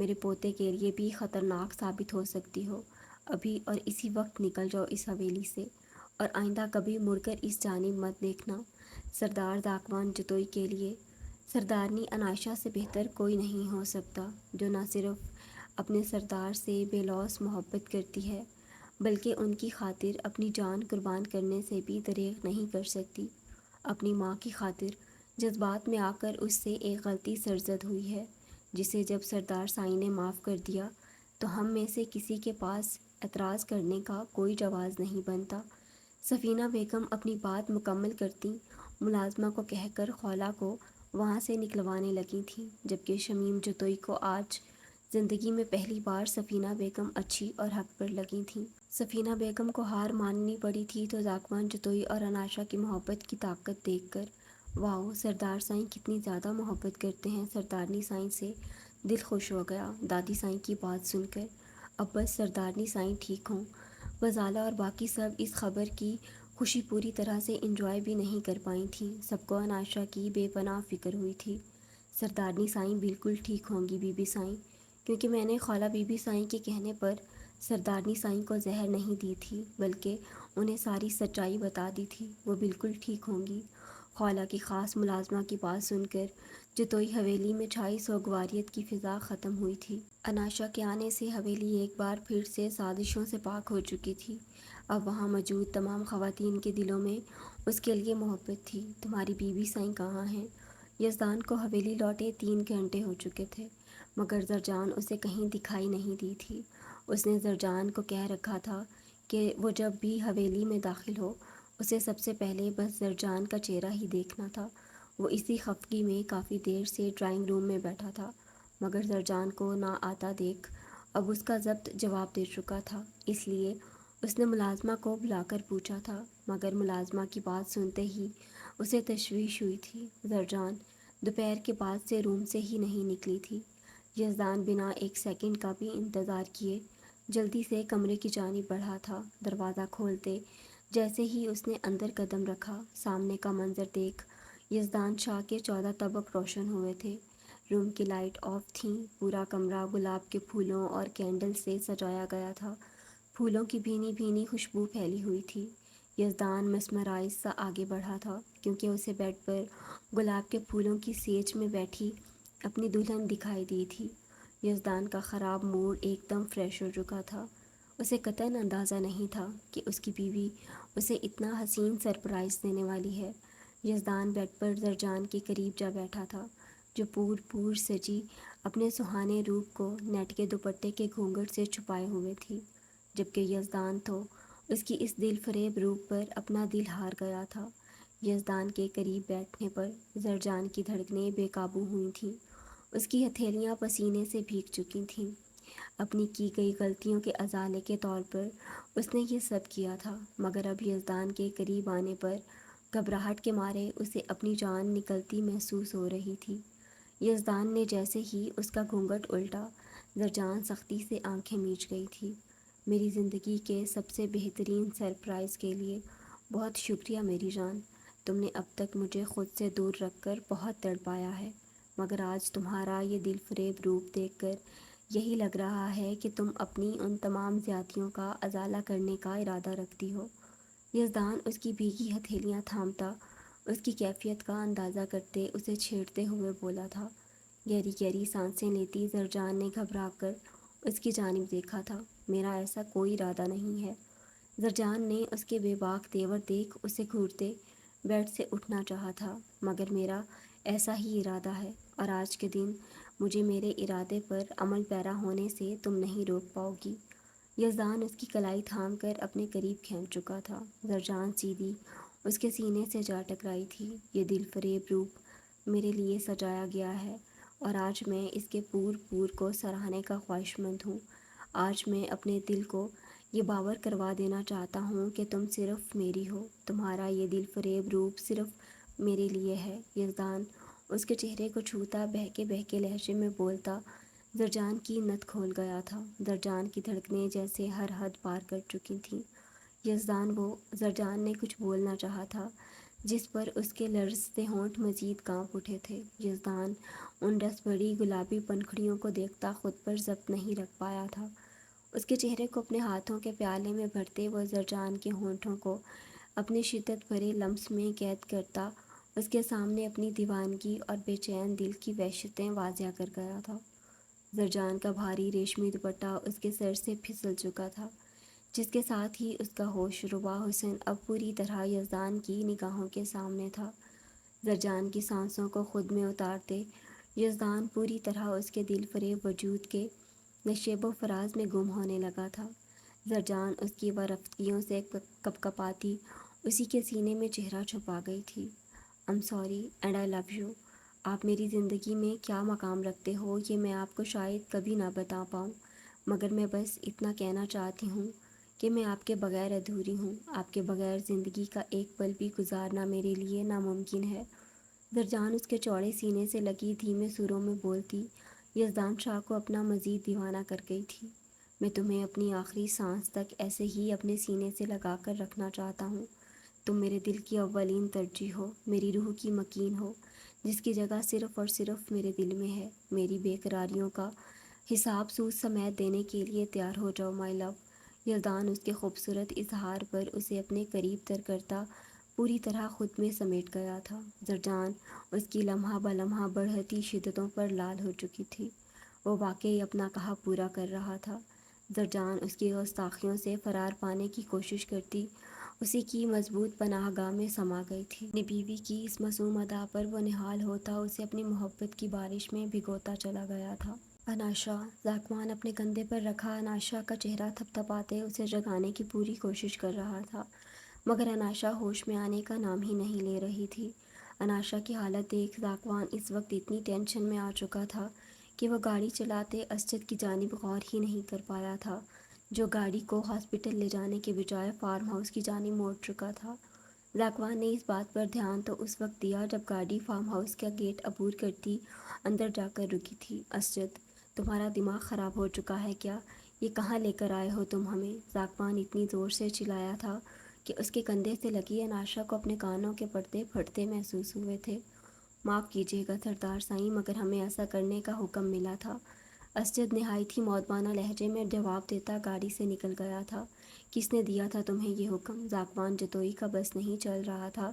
میرے پوتے کے لیے بھی خطرناک ثابت ہو سکتی ہو۔ ابھی اور اسی وقت نکل جاؤ اس حویلی سے، اور آئندہ کبھی مڑ کر اس جانب مت دیکھنا۔ سردار زاکوان جتوئی کے لیے سردارنی انائشہ سے بہتر کوئی نہیں ہو سکتا، جو نہ صرف اپنے سردار سے بے لوث محبت کرتی ہے، بلکہ ان کی خاطر اپنی جان قربان کرنے سے بھی دریغ نہیں کر سکتی۔ اپنی ماں کی خاطر جذبات میں آ کر اس سے ایک غلطی سرزد ہوئی ہے، جسے جب سردار سائیں نے معاف کر دیا تو ہم میں سے کسی کے پاس اعتراض کرنے کا کوئی جواز نہیں بنتا۔ سفینہ بیگم اپنی بات مکمل کرتی ملازمہ کو کہہ کر خولہ کو وہاں سے نکلوانے لگی تھیں، جبکہ شمیم جتوئی کو آج زندگی میں پہلی بار سفینہ بیگم اچھی اور حق پر لگی تھیں۔ سفینہ بیگم کو ہار ماننی پڑی تھی تو زاکوان جتوئی اور انائشہ کی محبت کی طاقت دیکھ کر۔ واؤ، سردار سائیں کتنی زیادہ محبت کرتے ہیں سردارنی سائیں سے۔ دل خوش ہو گیا دادی سائیں کی بات سن کر۔ اب بس سردارنی سائیں ٹھیک ہوں۔ غزالہ اور باقی سب اس خبر کی خوشی پوری طرح سے انجوائے بھی نہیں کر پائی تھیں۔ سب کو انائشہ کی بے پناہ فکر ہوئی تھی۔ سردارنی سائیں بالکل ٹھیک ہوں گی بی بی سائیں، کیونکہ میں نے خالہ بی بی سائیں کے کہنے پر سردارنی سائیں کو زہر نہیں دی تھی، بلکہ انہیں ساری سچائی بتا دی تھی۔ وہ بالکل ٹھیک ہوں گی۔ خالہ کی خاص ملازمہ کی بات سن کر جتوئی حویلی میں چھائی سوگواریت کی فضا ختم ہوئی تھی۔ انائشہ کے آنے سے حویلی ایک بار پھر سے سازشوں سے پاک ہو چکی تھی۔ اب وہاں موجود تمام خواتین کے دلوں میں اس کے لیے محبت تھی۔ تمہاری بی بی سائیں کہاں ہیں؟ یزدان کو حویلی لوٹے 3 گھنٹے ہو چکے تھے، مگر زرجان اسے کہیں دکھائی نہیں دی تھی۔ اس نے زرجان کو کہہ رکھا تھا کہ وہ جب بھی حویلی میں داخل ہو اسے سب سے پہلے بس زرجان کا چہرہ ہی دیکھنا تھا۔ وہ اسی خفگی میں کافی دیر سے ڈرائنگ روم میں بیٹھا تھا، مگر زرجان کو نہ آتا دیکھ اب اس کا ضبط جواب دے چکا تھا، اس لیے اس نے ملازمہ کو بلا کر پوچھا تھا، مگر ملازمہ کی بات سنتے ہی اسے تشویش ہوئی تھی۔ زرجان دوپہر کے بعد سے روم سے ہی نہیں نکلی تھی۔ یزدان بنا ایک سیکنڈ کا بھی انتظار کیے جلدی سے کمرے کی جانب بڑھا تھا۔ دروازہ کھولتے جیسے ہی اس نے اندر قدم رکھا، سامنے کا منظر دیکھ یزدان شاہ کے 14 طبق روشن ہوئے تھے۔ روم کی لائٹ آف تھیں، پورا کمرہ گلاب کے پھولوں اور کینڈل سے سجایا گیا تھا، پھولوں کی بھینی بھینی خوشبو پھیلی ہوئی تھی۔ یزدان مسمرائز سا آگے بڑھا تھا، کیونکہ اسے بیڈ پر گلاب کے پھولوں کی سیج میں بیٹھی اپنی دلہن دکھائی دی تھی۔ یزدان کا خراب موڈ ایک دم فریش ہو چکا تھا۔ اسے قطعاً اندازہ نہیں تھا کہ اس کی بیوی اسے اتنا حسین سرپرائز دینے والی ہے۔ یزدان بیڈ پر زرجان کے قریب جا بیٹھا تھا، جو پور سجی اپنے سہانے روپ کو نیٹ کے دوپٹے کے گھونگھٹ سے چھپائے ہوئے تھی، جبکہ یزدان تو اس کی اس دل فریب روپ پر اپنا دل ہار گیا تھا۔ یزدان کے قریب بیٹھنے پر زرجان کی دھڑکنیں بے قابو ہوئی تھیں، اس کی ہتھیلیاں پسینے سے بھیگ چکی تھیں۔ اپنی کی گئی غلطیوں کے ازالے کے طور پر اس نے یہ سب کیا تھا، مگر اب یزدان کے قریب آنے پر گھبراہٹ کے مارے اسے اپنی جان نکلتی محسوس ہو رہی تھی۔ یزدان نے جیسے ہی اس کا گھونگھٹ الٹا، زرجان سختی سے آنکھیں میچ گئی تھی۔ میری زندگی کے سب سے بہترین سرپرائز کے لیے بہت شکریہ میری جان، تم نے اب تک مجھے خود سے دور رکھ کر بہت تڑپایا ہے، مگر آج تمہارا یہ دل فریب روپ دیکھ کر یہی لگ رہا ہے کہ تم اپنی ان تمام زیادتیوں کا ازالہ کرنے کا ارادہ رکھتی ہو۔ یزدان اس کی بھیگی ہتھیلیاں تھامتا اس کی کیفیت کا اندازہ کرتے اسے چھیڑتے ہوئے بولا تھا۔ گہری گہری سانسیں لیتی زرجان نے گھبرا کر اس کی جانب دیکھا تھا۔ میرا ایسا کوئی ارادہ نہیں ہے۔ زرجان نے اس کے بے باک تیور دیکھ اسے گھورتے بیڈ سے اٹھنا چاہا تھا، مگر میرا ایسا ہی ارادہ ہے، اور آج کے دن مجھے میرے ارادے پر عمل پیرا ہونے سے تم نہیں روک پاؤ گی۔ یزدان اس کی کلائی تھام کر اپنے قریب کھینچ چکا تھا۔ زرجان سیدھی اس کے سینے سے جا ٹکرائی تھی۔ یہ دل فریب روپ میرے لیے سجایا گیا ہے، اور آج میں اس کے پور کو سراہنے کا خواہشمند ہوں۔ آج میں اپنے دل کو یہ باور کروا دینا چاہتا ہوں کہ تم صرف میری ہو، تمہارا یہ دل فریب روپ صرف میرے لیے ہے۔ یزدان اس کے چہرے کو چھوتا بہکے بہکے لہجے میں بولتا زرجان کی نت کھول گیا تھا۔ زرجان کی دھڑکنیں جیسے ہر حد پار کر چکی تھیں۔ زرجان نے کچھ بولنا چاہا تھا، جس پر اس کے لرزتے ہونٹ مزید کانپ اٹھے تھے۔ یزدان ان رس بھری گلابی پنکھڑیوں کو دیکھتا خود پر ضبط نہیں رکھ پایا تھا۔ اس کے چہرے کو اپنے ہاتھوں کے پیالے میں بھرتے وہ زرجان کے ہونٹوں کو اپنے شدت بھرے لمس میں قید کرتا اس کے سامنے اپنی دیوانگی اور بے چین دل کی وحشتیں واضح کر گیا تھا۔ زرجان کا بھاری ریشمی دوپٹہ اس کے سر سے پھسل چکا تھا، جس کے ساتھ ہی اس کا ہوش ربا حسن اب پوری طرح یزدان کی نگاہوں کے سامنے تھا۔ زرجان کی سانسوں کو خود میں اتارتے یزدان پوری طرح اس کے دل فریب وجود کے نشیب و فراز میں گم ہونے لگا تھا۔ زرجان اس کی ورفتگیوں سے کپ کپاتی اسی کے سینے میں چہرہ چھپا گئی تھی۔ I'm sorry and I love you۔ آپ میری زندگی میں کیا مقام رکھتے ہو یہ میں آپ کو شاید کبھی نہ بتا پاؤں، مگر میں بس اتنا کہنا چاہتی ہوں کہ میں آپ کے بغیر ادھوری ہوں۔ آپ کے بغیر زندگی کا ایک پل بھی گزارنا میرے لیے ناممکن ہے۔ زرجان اس کے چوڑے سینے سے لگی دھیمے سروں میں بولتی یزدان شاہ کو اپنا مزید دیوانہ کر گئی تھی۔ میں تمہیں اپنی آخری سانس تک ایسے ہی اپنے سینے سے لگا کر رکھنا چاہتا ہوں۔ تم میرے دل کی اولین ترجیح ہو، میری روح کی مکین ہو، جس کی جگہ صرف اور صرف میرے دل میں ہے۔ میری بے قراریوں کا حساب سود سمیت دینے کے لیے تیار ہو جاؤ مائی لو۔ یزدان اس کے خوبصورت اظہار پر اسے اپنے قریب تر کرتا پوری طرح خود میں سمیٹ گیا تھا۔ زرجان اس کی لمحہ بلمحہ بڑھتی شدتوں پر لال ہو چکی تھی۔ وہ واقعی اپنا کہا پورا کر رہا تھا۔ زرجان اس کی گستاخیوں سے فرار پانے کی کوشش کرتی اسی کی مضبوط پناہ گاہ میں سما گئی تھی۔ اپنی بیوی کی اس معصوم ادا پر وہ نہال ہوتا اسے اپنی محبت کی بارش میں بھگوتا چلا گیا تھا۔ اناشا، ذاکوان اپنے کندھے پر رکھا اناشا کا چہرہ تھپ تھپاتے اسے جگانے کی پوری کوشش کر رہا تھا، مگر اناشا ہوش میں آنے کا نام ہی نہیں لے رہی تھی۔ اناشا کی حالت دیکھ ذاکوان اس وقت اتنی ٹینشن میں آ چکا تھا کہ وہ گاڑی چلاتے اسجد کی جانب غور ہی نہیں کر پایا تھا، جو گاڑی کو ہاسپٹل لے جانے کے بجائے فارم ہاؤس کی جانب موڑ چکا تھا۔ ذاکوان نے اس بات پر دھیان تو اس وقت دیا جب گاڑی فارم ہاؤس کا گیٹ عبور کرتی اندر جا کر رکی تھی۔ اسجد، تمہارا دماغ خراب ہو چکا ہے کیا؟ یہ کہاں لے کر آئے ہو تم ہمیں؟ ذاکوان اتنی زور سے چلایا تھا کہ اس کے کندھے سے لگی اناشا کو اپنے کانوں کے پردے پھٹتے محسوس ہوئے تھے۔ معاف کیجیے گا سردار سائیں، مگر ہمیں ایسا کرنے کا حکم ملا تھا۔ اسجد نہایت ہی مؤدبانہ لہجے میں جواب دیتا گاڑی سے نکل گیا تھا۔ کس نے دیا تھا تمہیں یہ حکم؟ ذاکوان جتوئی کا بس نہیں چل رہا تھا،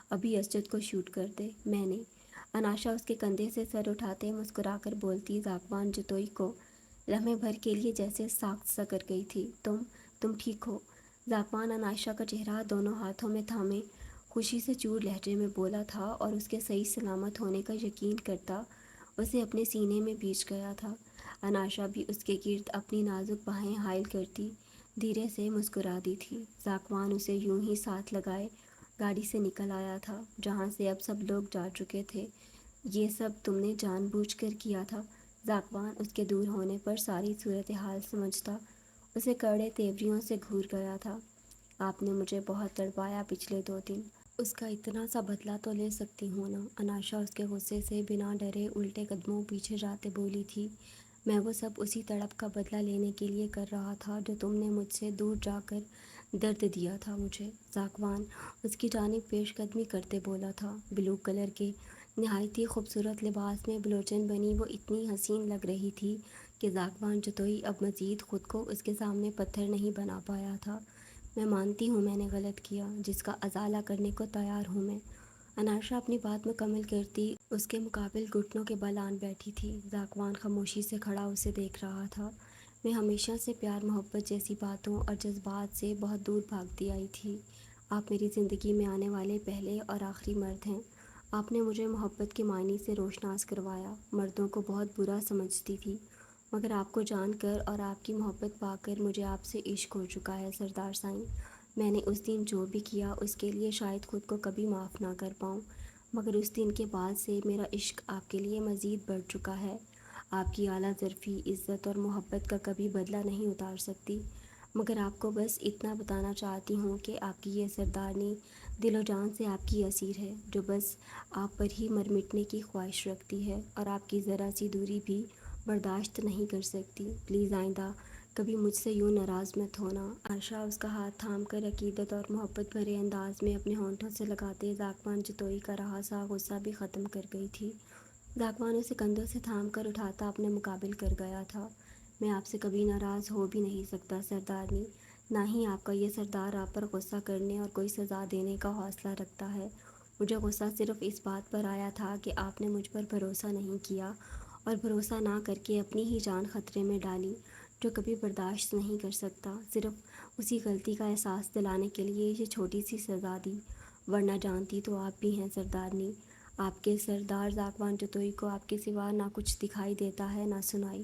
ابھی اسجد کو شوٹ کر دے۔ میں نے۔ اناشا اس کے کندھے سے سر اٹھاتے مسکرا کر بولتی ذاکوان جتوئی کو لمحے بھر کے لیے جیسے ساخت سا کر گئی تھی۔ تم ٹھیک ہو؟ ذاکوان اناشا کا چہرہ دونوں ہاتھوں میں تھامے خوشی سے چور لہجے میں بولا تھا اور اس کے صحیح سلامت ہونے کا یقین کرتا اسے اپنے سینے میں بیچ گیا تھا۔ اناشا بھی اس کے گرد اپنی نازک باہیں حائل کرتی دھیرے سے مسکرا دی تھی۔ ذاکوان اسے یوں ہی ساتھ لگائے گاڑی سے نکل آیا تھا، جہاں سے اب سب لوگ جا چکے تھے۔ یہ سب تم نے جان بوجھ کر کیا تھا؟ ذاکوان اس کے دور ہونے پر ساری صورتحال سمجھتا اسے کڑے تیوریوں سے گھور گیا تھا۔ آپ نے مجھے بہت تڑپایا پچھلے 2 دن، اس کا اتنا سا بدلہ تو لے سکتی ہوں نا؟ اناشا اس کے غصے سے بنا ڈرے الٹے قدموں پیچھے جاتے بولی تھی۔ میں وہ سب اسی تڑپ کا بدلہ لینے کے لیے کر رہا تھا جو تم نے مجھ سے دور جا کر درد دیا تھا مجھے۔ ذاکوان اس کی جانب پیش قدمی کرتے بولا تھا۔ بلو کلر کے نہایت ہی خوبصورت لباس میں بلوچن بنی وہ اتنی حسین لگ رہی تھی کہ ذاکوان جتوئی اب مزید خود کو اس کے سامنے پتھر نہیں بنا پایا تھا۔ میں مانتی ہوں میں نے غلط کیا، جس کا ازالہ کرنے کو تیار ہوں میں۔ اناشا اپنی بات مکمل کرتی اس کے مقابل گھٹنوں کے بل آن بیٹھی تھی۔ ذاکوان خاموشی سے کھڑا اسے دیکھ رہا تھا۔ میں ہمیشہ سے پیار محبت جیسی باتوں اور جذبات سے بہت دور بھاگتی آئی تھی۔ آپ میری زندگی میں آنے والے پہلے اور آخری مرد ہیں۔ آپ نے مجھے محبت کے معنی سے روشناس کروایا۔ مردوں کو بہت برا سمجھتی تھی، مگر آپ کو جان کر اور آپ کی محبت پا کر مجھے آپ سے عشق ہو چکا ہے سردار سائیں۔ میں نے اس دن جو بھی کیا اس کے لیے شاید خود کو کبھی معاف نہ کر پاؤں، مگر اس دن کے بعد سے میرا عشق آپ کے لیے مزید بڑھ چکا ہے۔ آپ کی اعلیٰ ظرفی عزت اور محبت کا کبھی بدلہ نہیں اتار سکتی، مگر آپ کو بس اتنا بتانا چاہتی ہوں کہ آپ کی یہ سردارنی دل و جان سے آپ کی اسیر ہے، جو بس آپ پر ہی مر مٹنے کی خواہش رکھتی ہے اور آپ کی ذرا سی دوری بھی برداشت نہیں کر سکتی۔ پلیز آئندہ کبھی مجھ سے یوں ناراض مت ہونا۔ عائشہ اس کا ہاتھ تھام کر عقیدت اور محبت بھرے انداز میں اپنے ہونٹوں سے لگاتے ذاکوان جتوئی کا رہا سا غصہ بھی ختم کر گئی تھی۔ ذاکوان اسے کندھوں سے تھام کر اٹھاتا اپنے مقابل کر گیا تھا۔ میں آپ سے کبھی ناراض ہو بھی نہیں سکتا سردارنی، نہ ہی آپ کا یہ سردار آپ پر غصہ کرنے اور کوئی سزا دینے کا حوصلہ رکھتا ہے۔ مجھے غصہ صرف اس بات پر آیا تھا کہ آپ نے مجھ پر بھروسہ نہیں کیا اور بھروسہ نہ کر کے اپنی ہی جان خطرے میں ڈالی، جو کبھی برداشت نہیں کر سکتا۔ صرف اسی غلطی کا احساس دلانے کے لیے یہ چھوٹی سی سزا دی، ورنہ جانتی تو آپ بھی ہیں سردارنی، آپ کے سردار ذاکوان جتوئی کو آپ کے سوا نہ کچھ دکھائی دیتا ہے نہ سنائی۔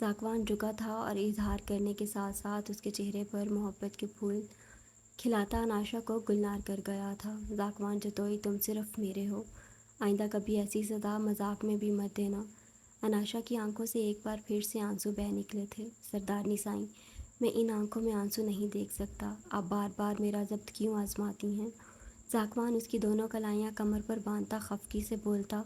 ذاکوان جھکا تھا اور اظہار کرنے کے ساتھ ساتھ اس کے چہرے پر محبت کے پھول کھلاتا اناشا کو گلنار کر گیا تھا۔ ذاکوان جتوئی، تم صرف میرے ہو، آئندہ کبھی ایسی سزا مذاق میں بھی مت دینا۔ اناشا کی آنکھوں سے ایک بار پھر سے آنسو بہہ نکلے تھے۔ سردارنی سائیں، میں ان آنکھوں میں آنسو نہیں دیکھ سکتا، آپ بار بار میرا ضبط کیوں آزماتی ہیں؟ ذاکوان اس کی دونوں کلائیاں کمر پر باندھتا خفگی سے بولتا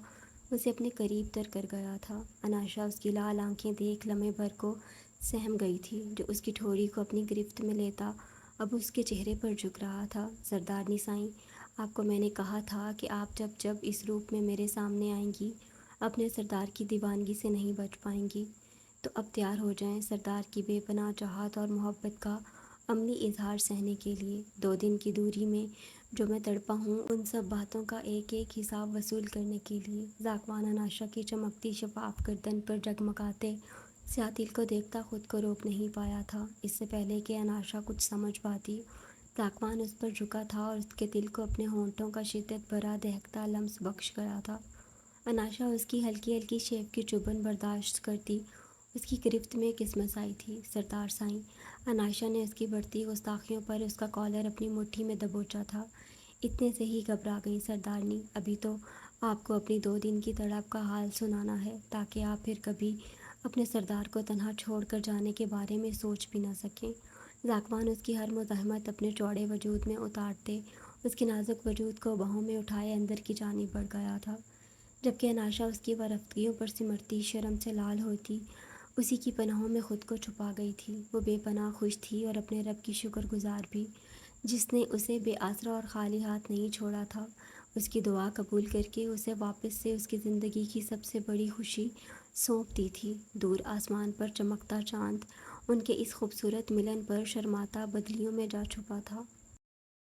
اسے اپنے قریب تر کر گیا تھا۔ اناشا اس کی لال آنکھیں دیکھ لمحے بھر کو سہم گئی تھی، جو اس کی ٹھوڑی کو اپنی گرفت میں لیتا اب اس کے چہرے پر جھک رہا تھا۔ سردارنی سائیں، آپ کو میں نے کہا تھا کہ آپ جب جب اس روپ میں میرے سامنے آئیں گی اپنے سردار کی دیوانگی سے نہیں بچ پائیں گی، تو اب تیار ہو جائیں سردار کی بے پناہ چاہت اور محبت کا عملی اظہار سہنے کے لیے۔ 2 دن کی دوری میں جو میں تڑپا ہوں، ان سب باتوں کا ایک ایک حساب وصول کرنے کے لیے۔ ذاکوان اناشا کی چمکتی شفاف گردن پر جگمگاتے سیاہ تل کو دیکھتا خود کو روک نہیں پایا تھا۔ اس سے پہلے کہ اناشا کچھ سمجھ پاتی، ذاکوان اس پر جھکا تھا اور اس کے دل کو اپنے ہونٹوں کا شدت بھرا دہکتا لمس بخش گیا تھا۔ اناشا اس کی ہلکی ہلکی شیو کی چبھن برداشت کرتی اس کی گرفت میں قسمت آئی تھی۔ سردار سائیں، اناشا نے اس کی بڑھتی گستاخیوں پر اس کا کالر اپنی مٹھی میں دبوچا تھا۔ اتنے سے ہی گھبرا گئی سردارنی، ابھی تو آپ کو اپنی 2 دن کی تڑپ کا حال سنانا ہے، تاکہ آپ پھر کبھی اپنے سردار کو تنہا چھوڑ کر جانے کے بارے میں سوچ بھی نہ سکیں۔ ذاکوان اس کی ہر مزاحمت اپنے چوڑے وجود میں اتارتے اس کے نازک وجود کو باہوں میں اٹھائے اندر کی جانب بڑھ گیا تھا، جبکہ اناشا اس کی ورفتگیوں پر سمرتی شرم سے لال ہوتی اسی کی پناہوں میں خود کو چھپا گئی تھی۔ وہ بے پناہ خوش تھی اور اپنے رب کی شکر گزار بھی، جس نے اسے بے آسرا اور خالی ہاتھ نہیں چھوڑا تھا۔ اس کی دعا قبول کر کے اسے واپس سے اس کی زندگی کی سب سے بڑی خوشی سونپ دی تھی۔ دور آسمان پر چمکتا چاند ان کے اس خوبصورت ملن پر شرماتا بدلیوں میں جا چھپا تھا۔